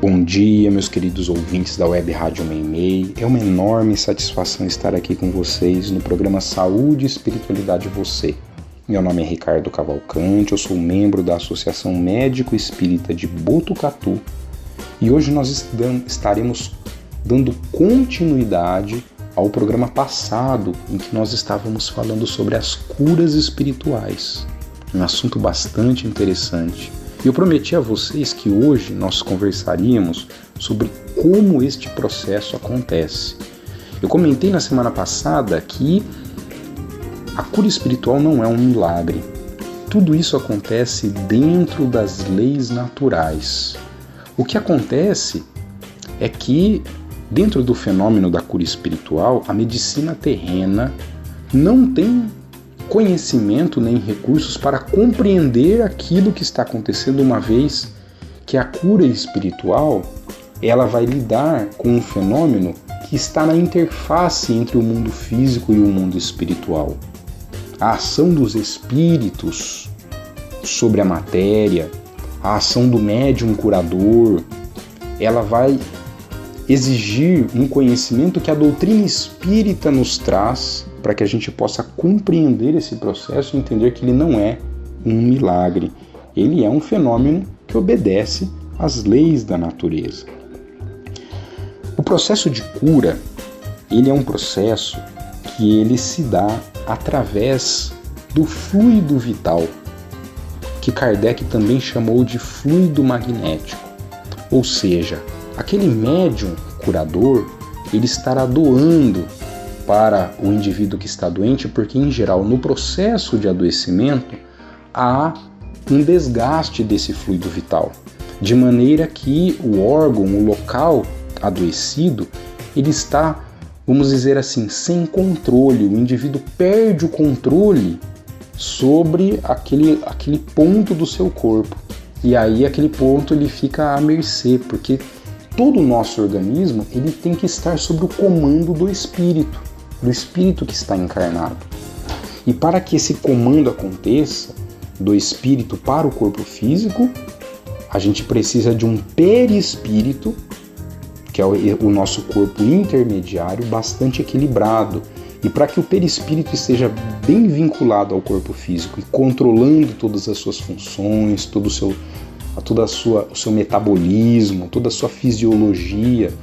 Bom dia, meus queridos ouvintes da Web Rádio Meimei. É uma enorme satisfação estar aqui com vocês no programa Saúde e Espiritualidade Você. Meu nome é Ricardo Cavalcante, eu sou membro da Associação Médico Espírita de Botucatu e hoje nós estaremos dando continuidade ao programa passado em que nós estávamos falando sobre as curas espirituais. Um assunto bastante interessante. Eu prometi a vocês que hoje nós conversaríamos sobre como este processo acontece. Eu comentei na semana passada que a cura espiritual não é um milagre. Tudo isso acontece dentro das leis naturais. O que acontece é que, dentro do fenômeno da cura espiritual, a medicina terrena não tem conhecimento nem recursos para compreender aquilo que está acontecendo, uma vez que a cura espiritual ela vai lidar com um fenômeno que está na interface entre o mundo físico e o mundo espiritual. A ação dos espíritos sobre a matéria, a ação do médium curador, ela vai exigir um conhecimento que a doutrina espírita nos traz para que a gente possa compreender esse processo e entender que ele não é um milagre. Ele é um fenômeno que obedece às leis da natureza. O processo de cura, ele é um processo que ele se dá através do fluido vital, que Kardec também chamou de fluido magnético. Ou seja, aquele médium curador, ele estará doando para o indivíduo que está doente, porque em geral no processo de adoecimento há um desgaste desse fluido vital, de maneira que o órgão, o local adoecido, ele está, vamos dizer assim, sem controle. O indivíduo perde o controle sobre aquele ponto do seu corpo, e aí aquele ponto ele fica à mercê, porque todo o nosso organismo ele tem que estar sob o comando do espírito que está encarnado. E para que esse comando aconteça do espírito para o corpo físico, a gente precisa de um perispírito, que é o nosso corpo intermediário, bastante equilibrado. E para que o perispírito esteja bem vinculado ao corpo físico e controlando todas as suas funções, todo o seu metabolismo, toda a sua fisiologia,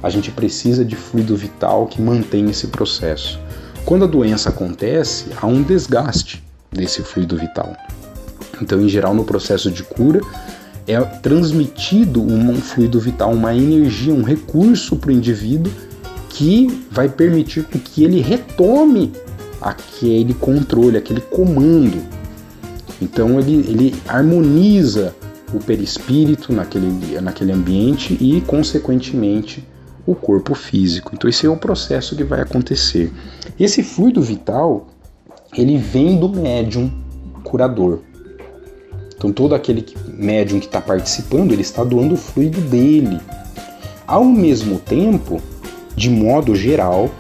a gente precisa de fluido vital que mantém esse processo. Quando a doença acontece, há um desgaste desse fluido vital. Então, em geral, no processo de cura, é transmitido um fluido vital, uma energia, um recurso para o indivíduo que vai permitir que ele retome aquele controle, aquele comando. Então, ele harmoniza o perispírito naquele ambiente e, consequentemente, o corpo físico. Então esse é o processo que vai acontecer. Esse fluido vital, ele vem do médium curador. Então todo aquele médium que está participando, ele está doando o fluido dele. Ao mesmo tempo, de modo geral,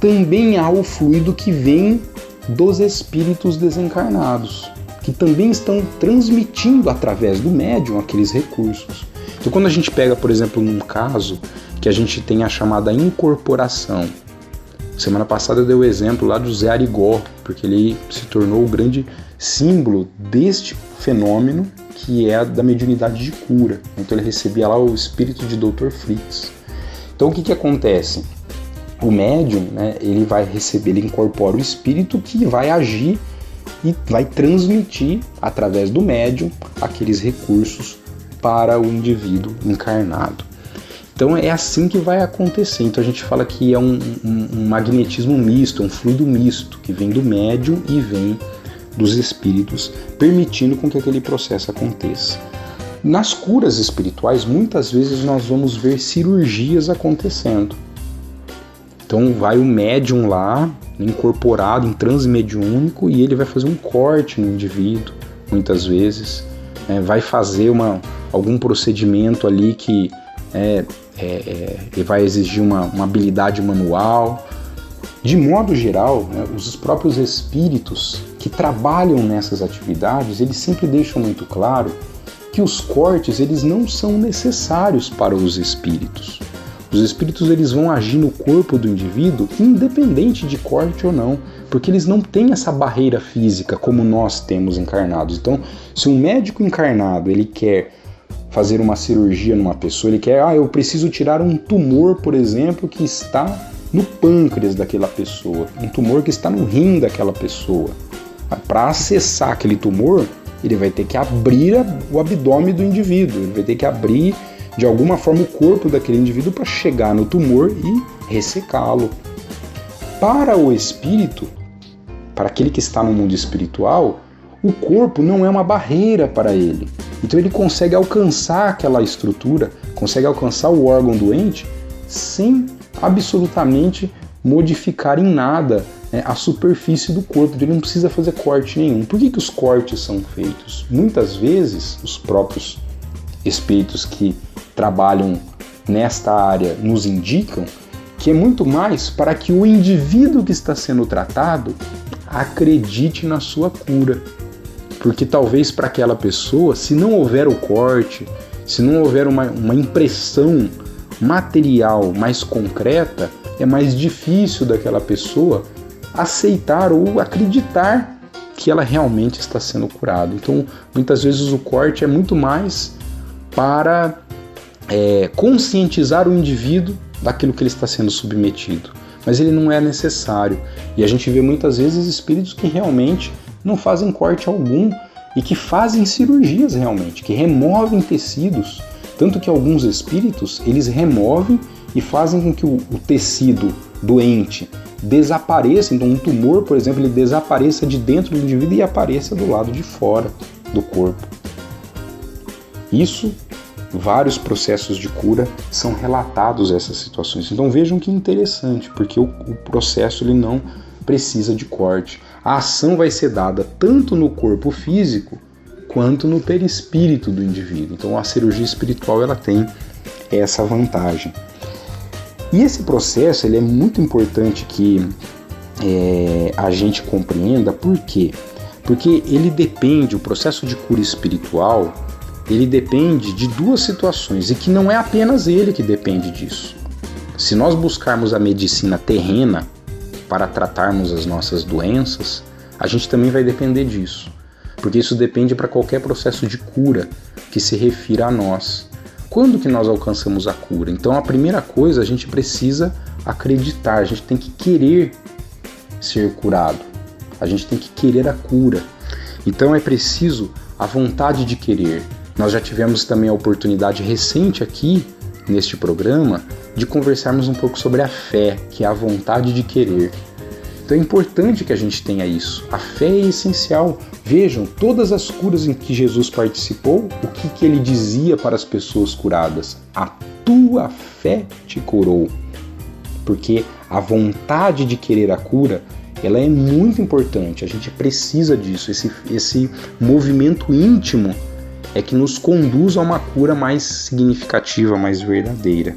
também há o fluido que vem dos espíritos desencarnados, que também estão transmitindo através do médium aqueles recursos. Então quando a gente pega, por exemplo, num caso que a gente tem a chamada incorporação. Semana passada eu dei o exemplo lá do José Arigó, porque ele se tornou o grande símbolo deste fenômeno que é a da mediunidade de cura. Então ele recebia lá o espírito de Dr. Fritz. Então o que acontece? O médium, ele vai receber, ele incorpora o espírito que vai agir e vai transmitir através do médium aqueles recursos para o indivíduo encarnado. Então é assim que vai acontecer. Então a gente fala que é um magnetismo misto, um fluido misto, que vem do médium e vem dos espíritos, permitindo com que aquele processo aconteça. Nas curas espirituais, muitas vezes nós vamos ver cirurgias acontecendo. Então vai o médium lá, incorporado em transe mediúnico, e ele vai fazer um corte no indivíduo, muitas vezes, vai fazer algum procedimento ali que vai exigir uma habilidade manual. De modo geral, os próprios espíritos que trabalham nessas atividades, eles sempre deixam muito claro que que os cortes eles não são necessários para os espíritos. Os espíritos eles vão agir no corpo do indivíduo independente de corte ou não, porque eles não têm essa barreira física como nós temos encarnados. Então, se um médico encarnado ele quer fazer uma cirurgia numa pessoa, ele quer, eu preciso tirar um tumor, por exemplo, que está no pâncreas daquela pessoa, um tumor que está no rim daquela pessoa. Para acessar aquele tumor, ele vai ter que abrir o abdômen do indivíduo, ele vai ter que abrir de alguma forma o corpo daquele indivíduo para chegar no tumor e ressecá-lo. Para o espírito, para aquele que está no mundo espiritual, o corpo não é uma barreira para ele. Então ele consegue alcançar aquela estrutura, consegue alcançar o órgão doente sem absolutamente modificar em nada a superfície do corpo. Então ele não precisa fazer corte nenhum. Por que os cortes são feitos? Muitas vezes os próprios espíritos que trabalham nesta área nos indicam que é muito mais para que o indivíduo que está sendo tratado acredite na sua cura. Porque talvez para aquela pessoa, se não houver o corte, se não houver uma impressão material mais concreta, é mais difícil daquela pessoa aceitar ou acreditar que ela realmente está sendo curada. Então, muitas vezes o corte é muito mais para conscientizar o indivíduo daquilo que ele está sendo submetido. Mas ele não é necessário. E a gente vê muitas vezes espíritos que realmente não fazem corte algum e que fazem cirurgias realmente, que removem tecidos. Tanto que alguns espíritos, eles removem e fazem com que o tecido doente desapareça. Então um tumor, por exemplo, ele desapareça de dentro do indivíduo e apareça do lado de fora do corpo. Isso, vários processos de cura são relatados essas situações. Então vejam que interessante, porque o processo ele não precisa de corte. A ação vai ser dada tanto no corpo físico quanto no perispírito do indivíduo. Então a cirurgia espiritual ela tem essa vantagem. E esse processo ele é muito importante que a gente compreenda. Por quê? Porque ele depende, o processo de cura espiritual, ele depende de duas situações, e que não é apenas ele que depende disso. Se nós buscarmos a medicina terrena para tratarmos as nossas doenças, a gente também vai depender disso, porque isso depende para qualquer processo de cura que se refira a nós. Quando que nós alcançamos a cura? Então a primeira coisa, a gente precisa acreditar, a gente tem que querer ser curado, a gente tem que querer a cura. Então é preciso a vontade de querer. Nós já tivemos também a oportunidade recente aqui, neste programa, de conversarmos um pouco sobre a fé, que é a vontade de querer. Então é importante que a gente tenha isso. A fé é essencial. Vejam, todas as curas em que Jesus participou, o que ele dizia para as pessoas curadas? A tua fé te curou. Porque a vontade de querer a cura, ela é muito importante. A gente precisa disso. Esse movimento íntimo é que nos conduz a uma cura mais significativa, mais verdadeira.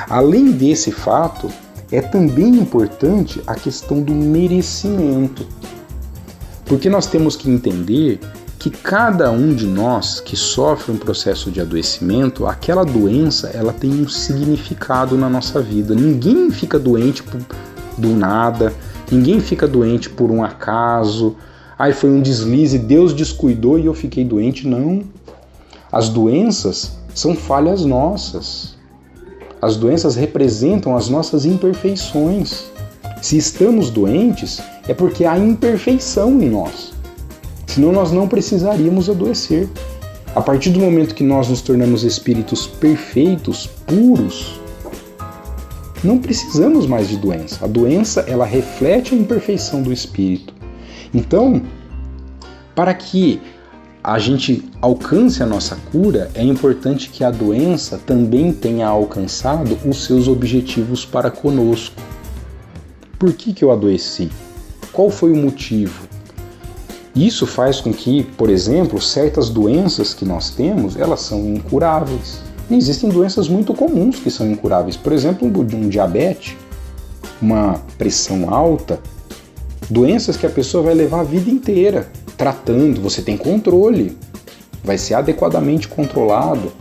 Além desse fato, é também importante a questão do merecimento. Porque nós temos que entender que cada um de nós que sofre um processo de adoecimento, aquela doença ela tem um significado na nossa vida. Ninguém fica doente do nada, ninguém fica doente por um acaso. Foi um deslize, Deus descuidou e eu fiquei doente. Não. As doenças são falhas nossas. As doenças representam as nossas imperfeições. Se estamos doentes, é porque há imperfeição em nós. Senão nós não precisaríamos adoecer. A partir do momento que nós nos tornamos espíritos perfeitos, puros, não precisamos mais de doença. A doença, ela reflete a imperfeição do espírito. Então, para que a gente alcance a nossa cura, é importante que a doença também tenha alcançado os seus objetivos para conosco. Por que eu adoeci? Qual foi o motivo? Isso faz com que, por exemplo, certas doenças que nós temos, elas são incuráveis. E existem doenças muito comuns que são incuráveis. Por exemplo, um diabetes, uma pressão alta, doenças que a pessoa vai levar a vida inteira tratando, você tem controle. vai ser adequadamente controlado,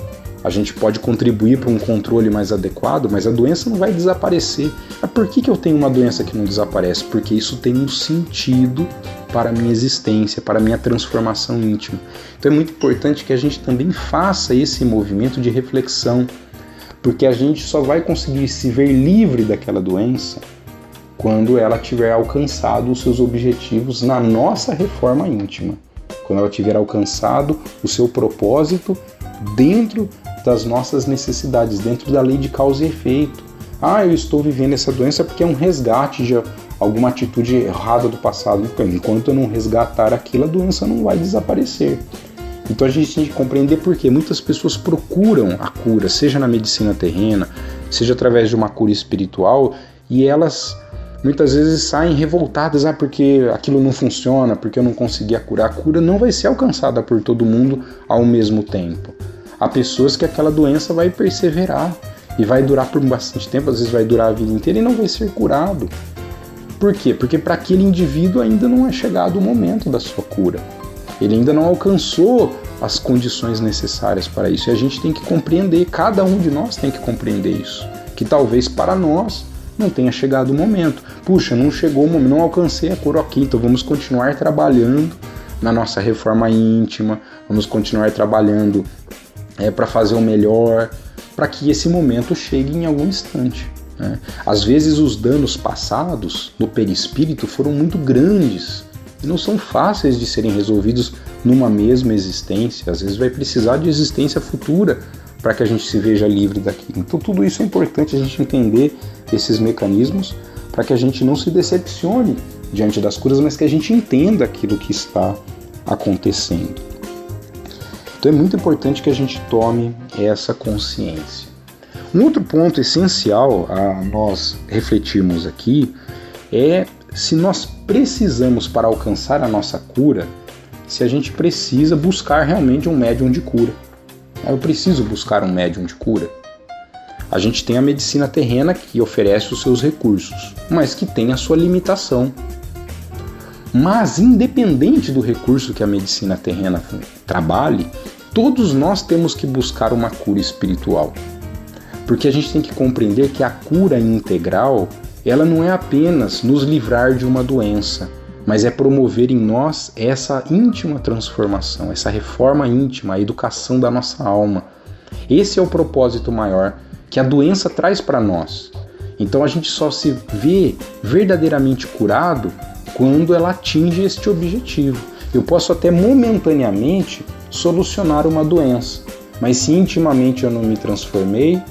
a gente pode contribuir para um controle mais adequado, mas a doença não vai desaparecer. Mas por que eu tenho uma doença que não desaparece? Porque isso tem um sentido para a minha existência, para a minha transformação íntima. Então é muito importante que a gente também faça esse movimento de reflexão, porque a gente só vai conseguir se ver livre daquela doença quando ela tiver alcançado os seus objetivos na nossa reforma íntima, quando ela tiver alcançado o seu propósito dentro das nossas necessidades, dentro da lei de causa e efeito. Eu estou vivendo essa doença porque é um resgate de alguma atitude errada do passado. Enquanto eu não resgatar aquilo, a doença não vai desaparecer. Então a gente tem que compreender por que muitas pessoas procuram a cura, seja na medicina terrena, seja através de uma cura espiritual, e elas muitas vezes saem revoltadas, porque aquilo não funciona, porque eu não consegui a cura. A cura não vai ser alcançada por todo mundo ao mesmo tempo. Há pessoas que aquela doença vai perseverar e vai durar por bastante tempo, às vezes vai durar a vida inteira e não vai ser curado. Por quê? Porque para aquele indivíduo ainda não é chegado o momento da sua cura. Ele ainda não alcançou as condições necessárias para isso. E a gente tem que compreender, cada um de nós tem que compreender isso. Que talvez para nós não tenha chegado o momento. Puxa, não chegou o momento, não alcancei a cura, ok, então vamos continuar trabalhando na nossa reforma íntima, vamos continuar trabalhando para fazer o melhor, para que esse momento chegue em algum instante. Né? Às vezes os danos passados no perispírito foram muito grandes e não são fáceis de serem resolvidos numa mesma existência. Às vezes vai precisar de existência futura para que a gente se veja livre daquilo. Então tudo isso é importante a gente entender esses mecanismos para que a gente não se decepcione diante das curas, mas que a gente entenda aquilo que está acontecendo. Então é muito importante que a gente tome essa consciência. Um outro ponto essencial a nós refletirmos aqui é se nós precisamos, para alcançar a nossa cura, se a gente precisa buscar realmente um médium de cura. Eu preciso buscar um médium de cura. A gente tem a medicina terrena que oferece os seus recursos, mas que tem a sua limitação. Mas independente do recurso que a medicina terrena trabalhe, todos nós temos que buscar uma cura espiritual. Porque a gente tem que compreender que a cura integral, ela não é apenas nos livrar de uma doença, mas é promover em nós essa íntima transformação, essa reforma íntima, a educação da nossa alma. Esse é o propósito maior que a doença traz para nós. Então a gente só se vê verdadeiramente curado quando ela atinge este objetivo. Eu posso até momentaneamente solucionar uma doença, mas se intimamente eu não me transformei,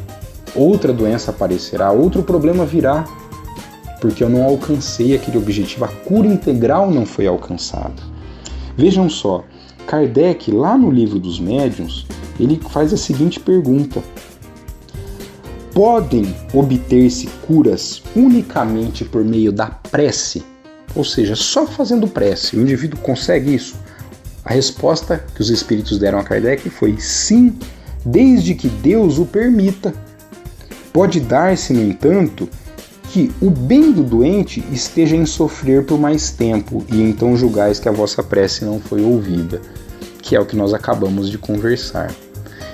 outra doença aparecerá, outro problema virá, porque eu não alcancei aquele objetivo, a cura integral não foi alcançada. Vejam só, Kardec, lá no Livro dos Médiuns, ele faz a seguinte pergunta: podem obter-se curas unicamente por meio da prece? Ou seja, só fazendo prece, o indivíduo consegue isso? A resposta que os espíritos deram a Kardec foi sim, desde que Deus o permita. Pode dar-se, no entanto, que o bem do doente esteja em sofrer por mais tempo, e então julgais que a vossa prece não foi ouvida, que é o que nós acabamos de conversar.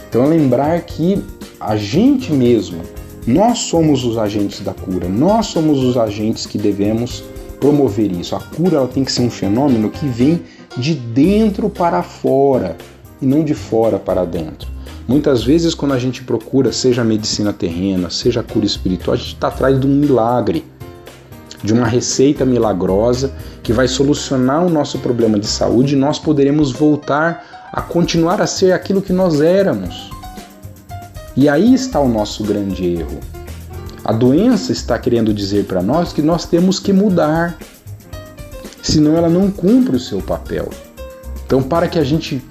Então lembrar que a gente mesmo, nós somos os agentes da cura, nós somos os agentes que devemos promover isso. A cura ela tem que ser um fenômeno que vem de dentro para fora e não de fora para dentro. Muitas vezes quando a gente procura, seja a medicina terrena, seja a cura espiritual, a gente está atrás de um milagre, de uma receita milagrosa que vai solucionar o nosso problema de saúde e nós poderemos voltar a continuar a ser aquilo que nós éramos. E aí está o nosso grande erro. A doença está querendo dizer para nós que nós temos que mudar, senão ela não cumpre o seu papel. Então, para que a gente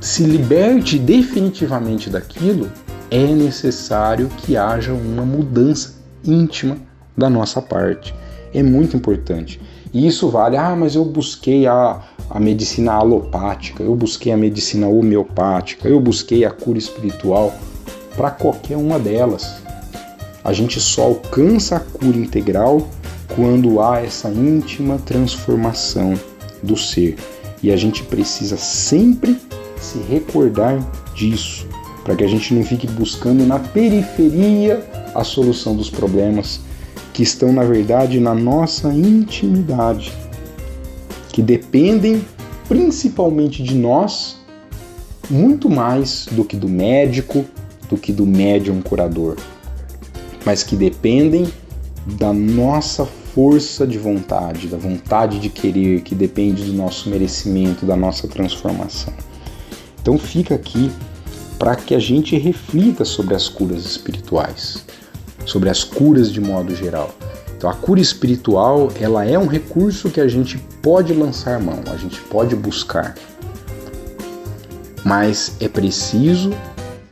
se liberte definitivamente daquilo, é necessário que haja uma mudança íntima da nossa parte. É muito importante. E isso vale, mas eu busquei a medicina alopática, eu busquei a medicina homeopática, eu busquei a cura espiritual. Para qualquer uma delas. A gente só alcança a cura integral quando há essa íntima transformação do ser. E a gente precisa sempre se recordar disso, para que a gente não fique buscando na periferia a solução dos problemas que estão, na verdade, na nossa intimidade, que dependem principalmente de nós, muito mais do que do médico, do que do médium curador, mas que dependem da nossa força de vontade, da vontade de querer, que depende do nosso merecimento, da nossa transformação. Então fica aqui para que a gente reflita sobre as curas espirituais, sobre as curas de modo geral. Então a cura espiritual, ela é um recurso que a gente pode lançar mão, a gente pode buscar, mas é preciso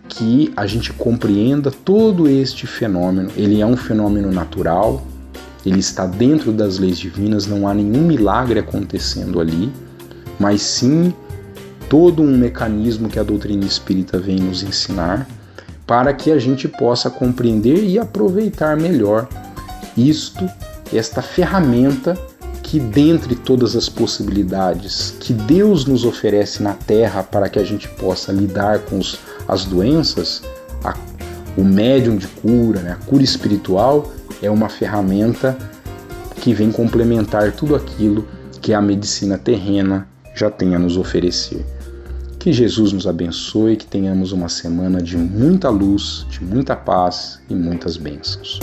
que a gente compreenda todo este fenômeno. Ele é um fenômeno natural, ele está dentro das leis divinas, não há nenhum milagre acontecendo ali, mas sim todo um mecanismo que a doutrina espírita vem nos ensinar para que a gente possa compreender e aproveitar melhor esta ferramenta que, dentre todas as possibilidades que Deus nos oferece na Terra para que a gente possa lidar com as doenças, o médium de cura, a cura espiritual, é uma ferramenta que vem complementar tudo aquilo que a medicina terrena já tem a nos oferecer. Que Jesus nos abençoe, que tenhamos uma semana de muita luz, de muita paz e muitas bênçãos.